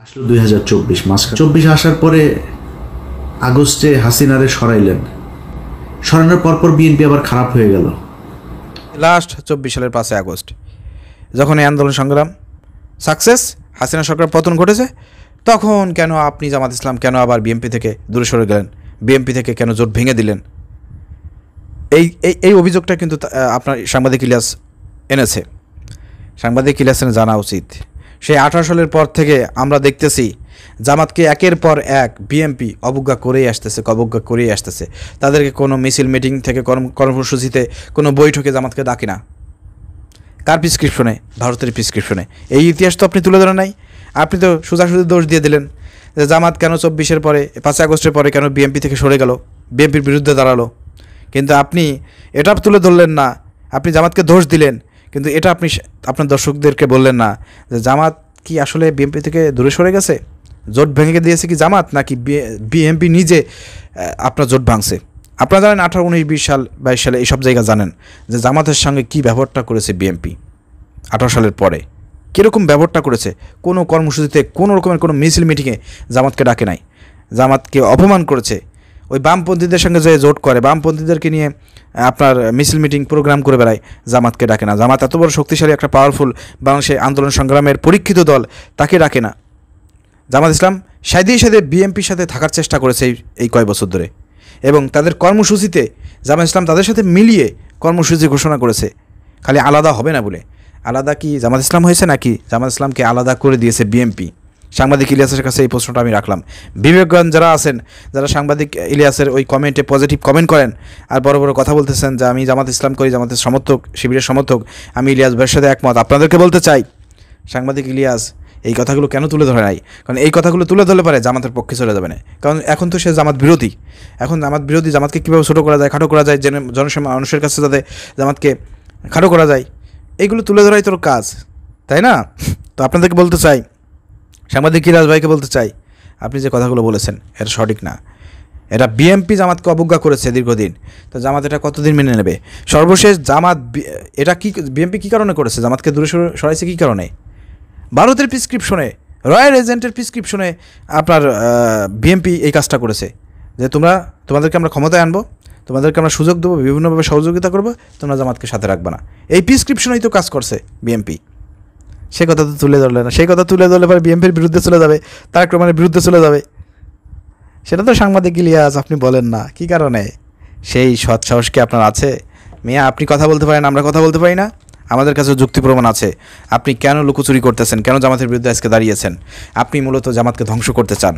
আসলে 2024 মাস 24 আসার পরে আগস্টে হাসিনারে সরাইলেন। সরানোর পরপর বিএনপি আবার খারাপ হয়ে গেল। লাস্ট 24 সালের 5 আগস্ট যখন এই আন্দোলন সংগ্রাম সাকসেস, হাসিনা সরকার পতন ঘটেছে, তখন কেন আপনি জামাত ইসলাম কেন আবার বিএনপি থেকে দূরে সরে গেলেন? বিএনপি থেকে কেন জোট ভেঙে দিলেন? এই অভিযোগটা কিন্তু আপনার সাংবাদিক ইলিয়াস এনেছে। সাংবাদিক ইলিয়াসের জানা উচিত, সেই 18 সালের পর থেকে আমরা দেখতেছি জামাতকে একের পর এক বিএনপি অবজ্ঞা করেই আসতেছে। তাদেরকে কোনো মিছিল মিটিং থেকে কর্মসূচিতে কোনো বৈঠকে জামাতকে ডাকে না। কার প্রেসক্রিপশনে? ভারতের প্রেসক্রিপশনে। এই ইতিহাস তো আপনি তুলে ধরেন নাই। আপনি তো সোজাসুজি দোষ দিয়ে দিলেন যে জামাত কেন 24-এর পরে 5 আগস্টের পরে কেন বিএনপি থেকে সরে গেল, বিএনপির বিরুদ্ধে দাঁড়ালো। কিন্তু আপনি এটা তুলে ধরলেন না, আপনি জামাতকে দোষ দিলেন, কিন্তু এটা আপনি আপনার দর্শকদেরকে বললেন না যে জামাত কি আসলে বিএনপি থেকে দূরে সরে গেছে, জোট ভেঙে দিয়েছে কি জামাত, নাকি বিএনপি নিজে আপনার জোট ভাঙছে। আপনারা জানেন 18, 19, 20 সাল 22 সালে এইসব জায়গা জানেন যে জামাতের সঙ্গে কী ব্যবহারটা করেছে বিএনপি 18 সালের পরে, কীরকম ব্যবহারটা করেছে। কোনো কর্মসূচিতে কোনো রকমের কোনো মিছিল মিটিংয়ে জামাতকে ডাকে নাই, জামাতকে অপমান করেছে। ওই বামপন্থীদের সঙ্গে যে জোট করে, বামপন্থীদেরকে নিয়ে আপনার মিছিল মিটিং প্রোগ্রাম করে বেড়ায়, জামাতকে ডাকে না। জামাত এত বড় শক্তিশালী একটা পাওয়ারফুল বাংলাদেশের আন্দোলন সংগ্রামের পরীক্ষিত দল, তাকে ডাকে না। জামাত ইসলাম সাথে বিএনপির সাথে থাকার চেষ্টা করেছে এই কয় বছর ধরে, এবং তাদের কর্মসূচিতে জামাত ইসলাম তাদের সাথে মিলিয়ে কর্মসূচি ঘোষণা করেছে। খালি আলাদা হবে না বলে। আলাদা কি জামাত ইসলাম হয়েছে, নাকি জামাত ইসলামকে আলাদা করে দিয়েছে বিএনপি? সাংবাদিক ইলিয়াসের কাছে এই প্রশ্নটা আমি রাখলাম। বিবেকগঞ্জ যারা আছেন, যারা সাংবাদিক ইলিয়াসের ওই কমেন্টে পজিটিভ কমেন্ট করেন আর বড় বড় কথা বলতেছেন যে আমি জামাত ইসলাম করি, জামাতের সমর্থক, শিবিরের সমর্থক, আমি ইলিয়াস ভাইয়ের সাথে একমত, আপনাদেরকে বলতে চাই সাংবাদিক ইলিয়াস এই কথাগুলো কেন তুলে ধরে নাই? কারণ এই কথাগুলো তুলে ধরলে পারে জামাতের পক্ষে চলে যাবে না। কারণ এখন তো সে জামাত বিরোধী। এখন জামাত বিরোধী, জামাতকে কীভাবে ছোটো করা যায়, খাটো করা যায়, মানুষের কাছে যাতে জামাতকে খাটো করা যায়, এইগুলো তুলে ধরাই তোর কাজ, তাই না? তো আপনাদেরকে বলতে চাই, সাংবাদিক ইলিয়াস ভাইকে বলতে চাই, আপনি যে কথাগুলো বলেছেন এটা সঠিক না। এটা বিএনপি জামাতকে অবজ্ঞা করেছে দীর্ঘদিন। তো জামাত এটা কতদিন মেনে নেবে? সর্বশেষ জামাত এটা কি বিএনপি কী কারণে করেছে? জামাতকে দূরে সরাইছে কী কারণে? ভারতের প্রেসক্রিপশনে, রয়্যাল এজেন্টের প্রেসক্রিপশনে আপনার বিএনপি এই কাজটা করেছে যে তোমাদেরকে আমরা ক্ষমতায় আনবো, তোমাদেরকে আমরা সুযোগ দেবো, বিভিন্নভাবে সহযোগিতা করবো, তোমরা জামাতকে সাথে রাখবে না। এই প্রেসক্রিপশনেই তো কাজ করছে বিএনপি। সে কথা তো তুলে ধরলে না। সেই কথা তুলে ধরলে পরে বিএনপির বিরুদ্ধে চলে যাবে, তারেক রহমানের বিরুদ্ধে চলে যাবে। সেটা তো সাংবাদিক ইলিয়াস আপনি বলেন না। কী কারণে? সেই সৎ সাহস কি আপনার আছে? মিয়া, আপনি কথা বলতে পারেন, আমরা কথা বলতে পারি না? আমাদের কাছে যুক্তি প্রমাণ আছে। আপনি কেন লুকোচুরি করতেছেন, কেন জামাতের বিরুদ্ধে আজকে দাঁড়িয়েছেন? আপনি মূলত জামাতকে ধ্বংস করতে চান।